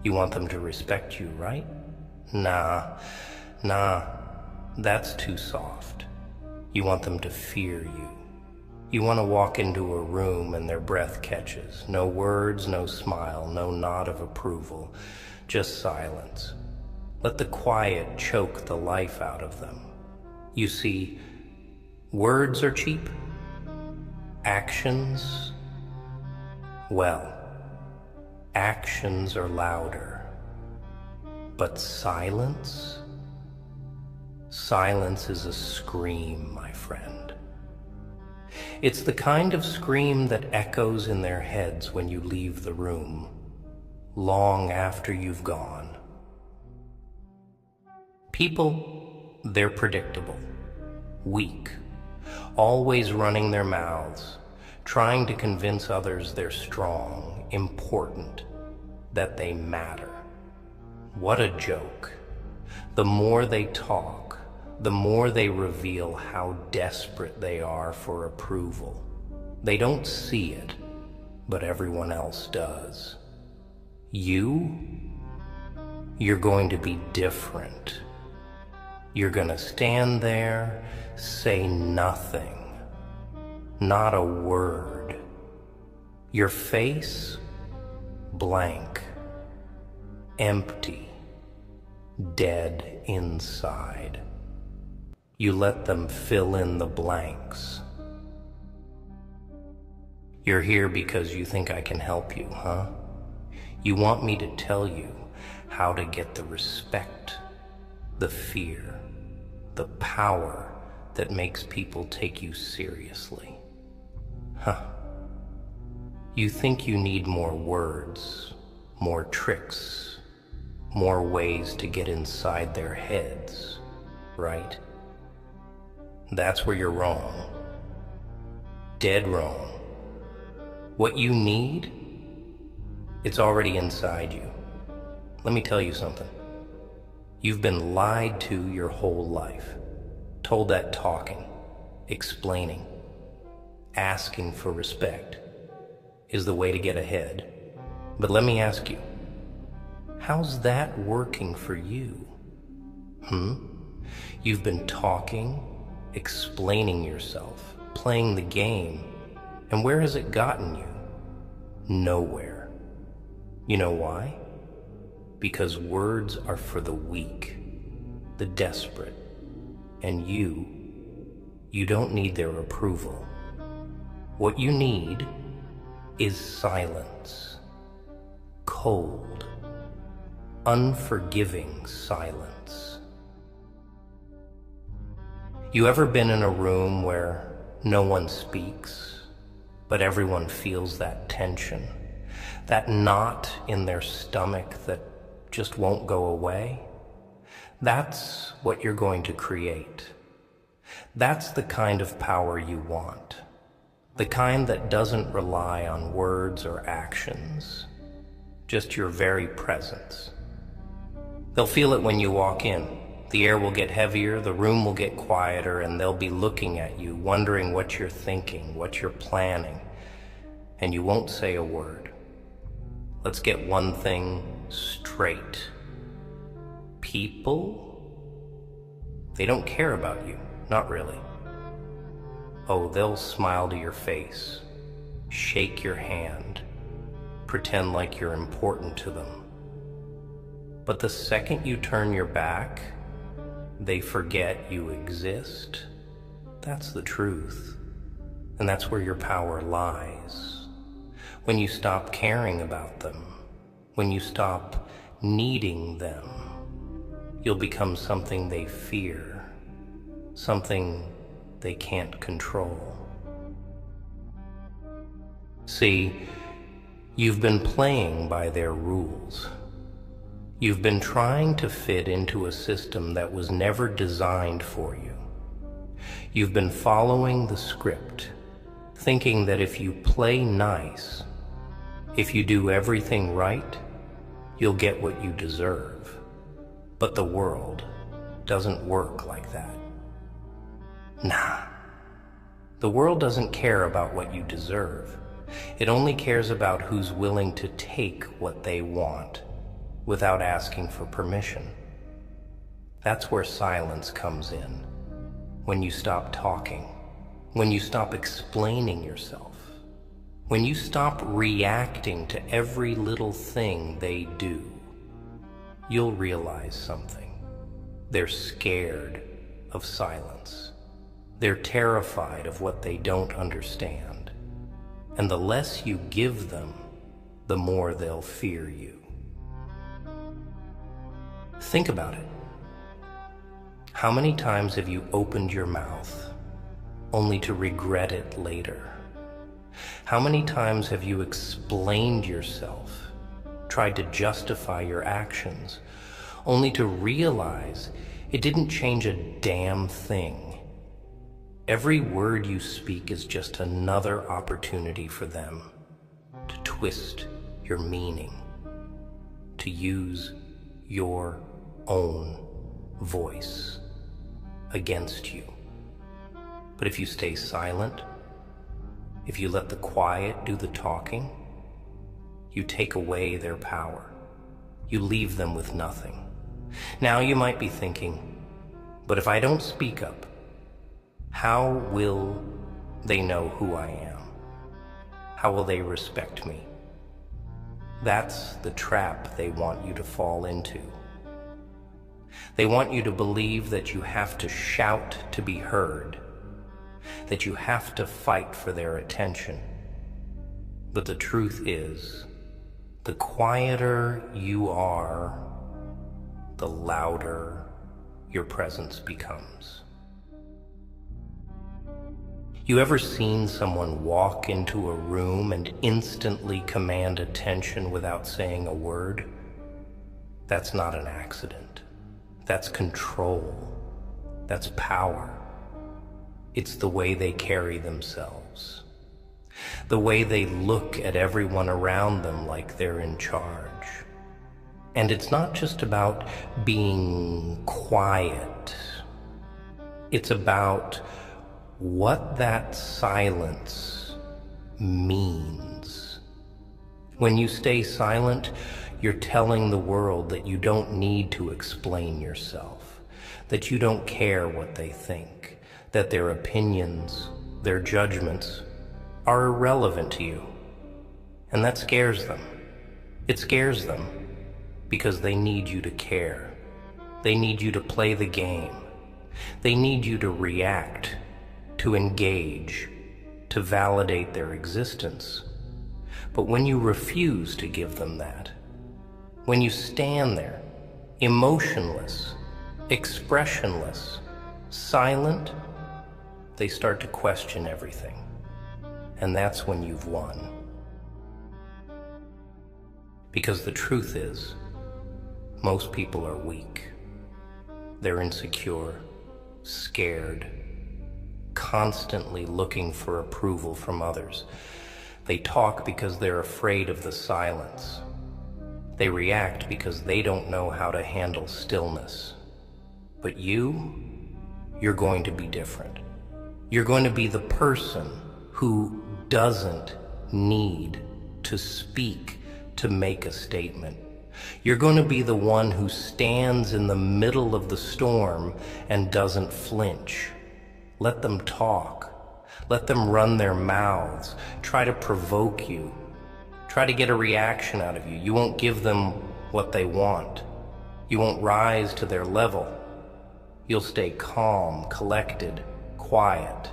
You want them to respect you, right? Nah, that's too soft. You want them to fear you. You want to walk into a room and their breath catches. No words, no smile, no nod of approval, just silence. Let the quiet choke the life out of them. You see, words are cheap. Actions, well, actions are louder. But silence? Silence is a scream, my friend. It's the kind of scream that echoes in their heads when you leave the room, long after you've gone. People, they're predictable, weak, always running their mouths, trying to convince others they're strong, important, that they matter. What a joke. The more they talk, the more they reveal how desperate they are for approval. They don't see it, but everyone else does. You're going to be different. You're gonna stand there, say nothing, not a word. Your face, blank, empty, dead inside. You let them fill in the blanks. You're here because you think I can help you, huh? You want me to tell you how to get the respect, the fear, the power that makes people take you seriously. Huh. You think you need more words, more tricks, more ways to get inside their heads, right? That's where you're wrong. Dead wrong. What you need, it's already inside you. Let me tell you something. You've been lied to your whole life, told that talking, explaining, asking for respect is the way to get ahead. But let me ask you, how's that working for you? You've been talking, explaining yourself, playing the game, and where has it gotten you? Nowhere. You know why? Because words are for the weak, the desperate, and you don't need their approval. What you need is silence. Cold, unforgiving silence. You ever been in a room where no one speaks, but everyone feels that tension, that knot in their stomach that just won't go away? That's what you're going to create. That's the kind of power you want. The kind that doesn't rely on words or actions, just your very presence. They'll feel it when you walk in. The air will get heavier, the room will get quieter, and they'll be looking at you, wondering what you're thinking, what you're planning, and you won't say a word. Let's get one thing straight. People, they don't care about you, not really. Oh, they'll smile to your face, shake your hand, pretend like you're important to them. But the second you turn your back, they forget you exist. That's the truth. And that's where your power lies. When you stop caring about them, when you stop needing them, you'll become something they fear, something they can't control. See, you've been playing by their rules. You've been trying to fit into a system that was never designed for you. You've been following the script, thinking that if you play nice, if you do everything right, you'll get what you deserve. But the world doesn't work like that. Nah. The world doesn't care about what you deserve. It only cares about who's willing to take what they want. without asking for permission. That's where silence comes in. When you stop talking, when you stop explaining yourself, when you stop reacting to every little thing they do, you'll realize something. They're scared of silence. They're terrified of what they don't understand. And the less you give them, the more they'll fear you. Think about it. How many times have you opened your mouth only to regret it later? How many times have you explained yourself, tried to justify your actions, only to realize it didn't change a damn thing? Every word you speak is just another opportunity for them to twist your meaning, to use your own voice against you. But if you stay silent, if you let the quiet do the talking, you take away their power. You leave them with nothing. Now you might be thinking, but if I don't speak up, how will they know who I am? How will they respect me? That's the trap they want you to fall into. They want you to believe that you have to shout to be heard, that you have to fight for their attention. But the truth is, the quieter you are, the louder your presence becomes. You ever seen someone walk into a room and instantly command attention without saying a word? That's not an accident. That's control. That's power. It's the way they carry themselves, the way they look at everyone around them like they're in charge. And it's not just about being quiet. It's about what that silence means. When you stay silent, you're telling the world that you don't need to explain yourself, that you don't care what they think, that their opinions, their judgments are irrelevant to you. And that scares them. It scares them because they need you to care. They need you to play the game. They need you to react, to engage, to validate their existence. But when you refuse to give them that, when you stand there, emotionless, expressionless, silent, they start to question everything. And that's when you've won. Because the truth is, most people are weak. They're insecure, scared, constantly looking for approval from others. They talk because they're afraid of the silence. They react because they don't know how to handle stillness. But you're going to be different. You're going to be the person who doesn't need to speak to make a statement. You're going to be the one who stands in the middle of the storm and doesn't flinch. Let them talk. Let them run their mouths. Try to provoke you. Try to get a reaction out of you. You won't give them what they want. You won't rise to their level. You'll stay calm, collected, quiet,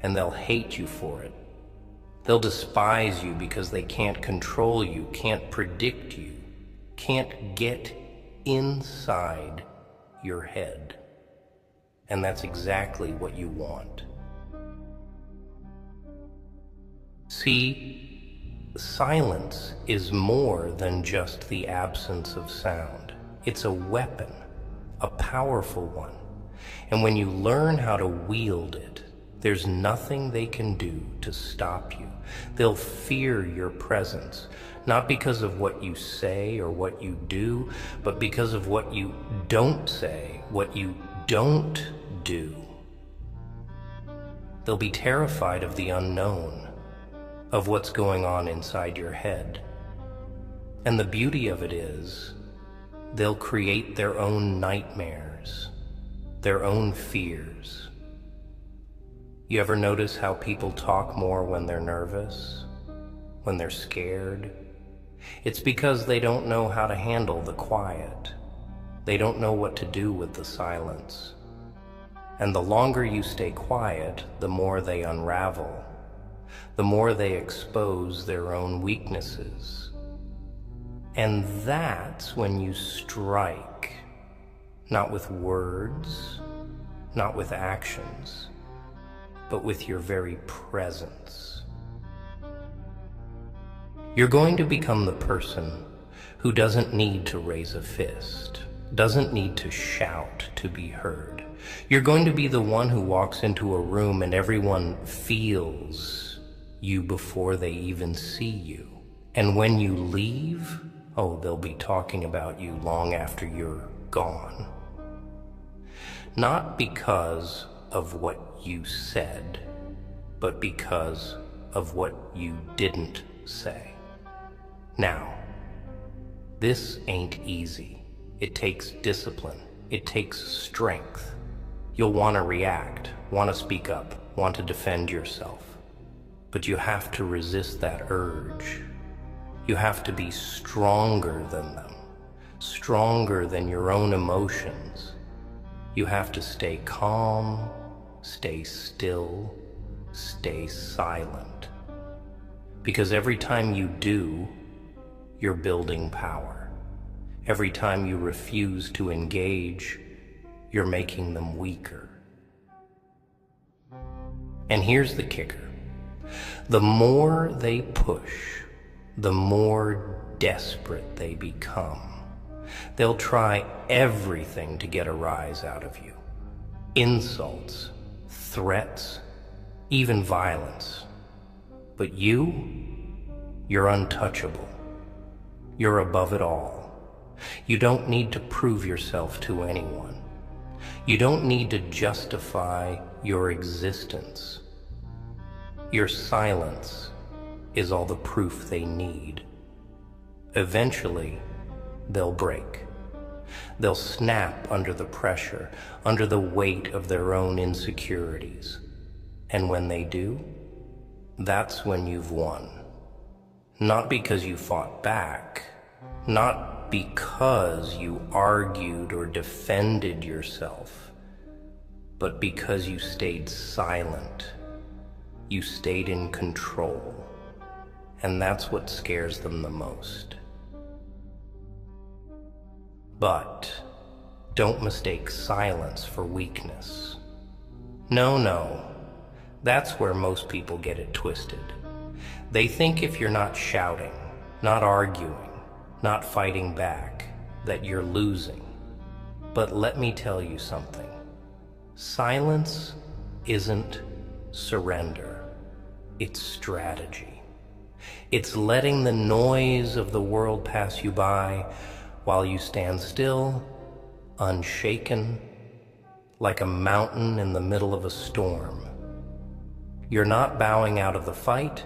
and they'll hate you for it. They'll despise you because they can't control you, can't predict you, can't get inside your head. And that's exactly what you want. See, silence is more than just the absence of sound. It's a weapon, a powerful one. And when you learn how to wield it, there's nothing they can do to stop you. They'll fear your presence, not because of what you say or what you do, but because of what you don't say, what you don't do. They'll be terrified of the unknown, of what's going on inside your head. And the beauty of it is, they'll create their own nightmares, their own fears. You ever notice how people talk more when they're nervous, when they're scared? It's because they don't know how to handle the quiet. They don't know what to do with the silence. And the longer you stay quiet, the more they unravel, the more they expose their own weaknesses. And that's when you strike, not with words, not with actions, but with your very presence. You're going to become the person who doesn't need to raise a fist, doesn't need to shout to be heard. You're going to be the one who walks into a room and everyone feels you before they even see you. And when you leave, oh, they'll be talking about you long after you're gone. Not because of what you said, but because of what you didn't say. Now, this ain't easy. It takes discipline. It takes strength. You'll want to react, want to speak up, want to defend yourself. But you have to resist that urge. You have to be stronger than them, stronger than your own emotions. You have to stay calm, stay still, stay silent. Because every time you do, you're building power. Every time you refuse to engage, you're making them weaker. And here's the kicker. The more they push, the more desperate they become. They'll try everything to get a rise out of you. Insults, threats, even violence. But you're untouchable. You're above it all. You don't need to prove yourself to anyone. You don't need to justify your existence. Your silence is all the proof they need. Eventually, they'll break. They'll snap under the pressure, under the weight of their own insecurities. And when they do, that's when you've won. Not because you fought back, not because you argued or defended yourself, but because you stayed silent. You stayed in control. And that's what scares them the most. But don't mistake silence for weakness. No, that's where most people get it twisted. They think if you're not shouting, not arguing, not fighting back, that you're losing. But let me tell you something. Silence isn't surrender. It's strategy. It's letting the noise of the world pass you by while you stand still, unshaken, like a mountain in the middle of a storm. You're not bowing out of the fight.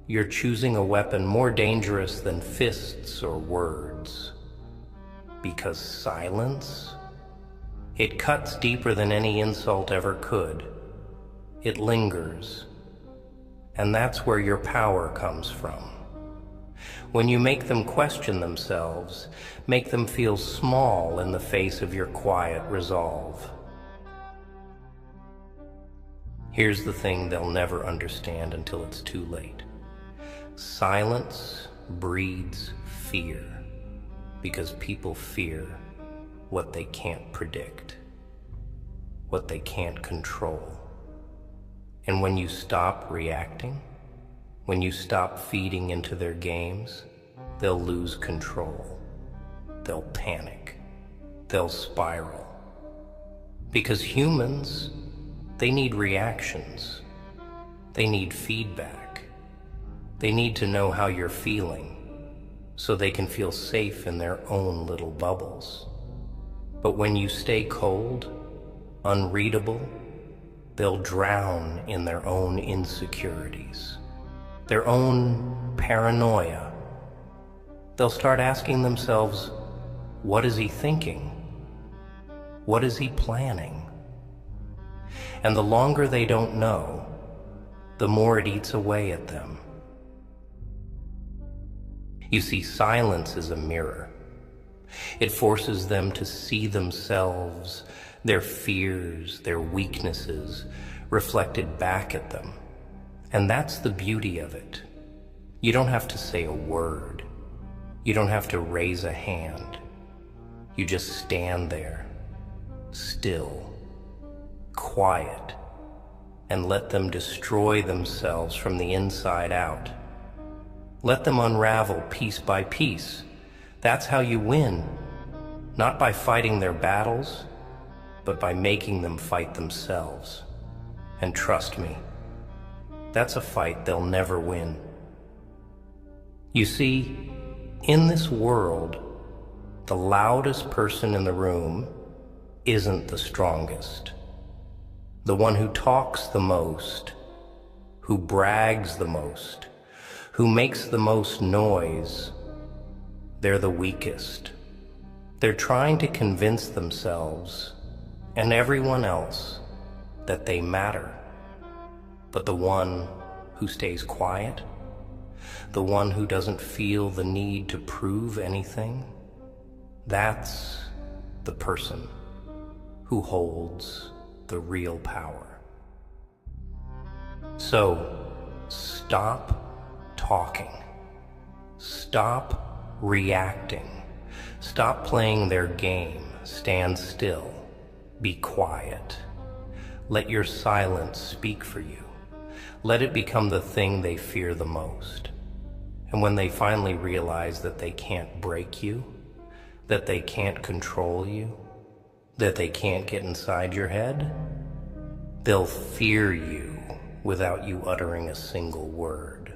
You're choosing a weapon more dangerous than fists or words. Because silence, it cuts deeper than any insult ever could. It lingers. And that's where your power comes from. When you make them question themselves, make them feel small in the face of your quiet resolve. Here's the thing they'll never understand until it's too late. Silence breeds fear, because people fear what they can't predict, what they can't control. And when you stop reacting, when you stop feeding into their games, they'll lose control. They'll panic. They'll spiral. Because humans, they need reactions. They need feedback. They need to know how you're feeling so they can feel safe in their own little bubbles. But when you stay cold, unreadable, they'll drown in their own insecurities, their own paranoia, They'll start asking themselves, what is he thinking? What is he planning? And the longer they don't know, the more it eats away at them. You see, silence is a mirror. It forces them to see themselves, their fears, their weaknesses, reflected back at them. And that's the beauty of it. You don't have to say a word. You don't have to raise a hand. You just stand there, still, quiet, and let them destroy themselves from the inside out. Let them unravel piece by piece. That's how you win, not by fighting their battles, but by making them fight themselves. And trust me, that's a fight they'll never win. You see, in this world, the loudest person in the room isn't the strongest. The one who talks the most, who brags the most, who makes the most noise, they're the weakest. They're trying to convince themselves and everyone else that they matter. But the one who stays quiet, the one who doesn't feel the need to prove anything, that's the person who holds the real power. So, stop talking. Stop reacting. Stop playing their game. Stand still. Be quiet. Let your silence speak for you. Let it become the thing they fear the most. And when they finally realize that they can't break you, that they can't control you, that they can't get inside your head, they'll fear you without you uttering a single word.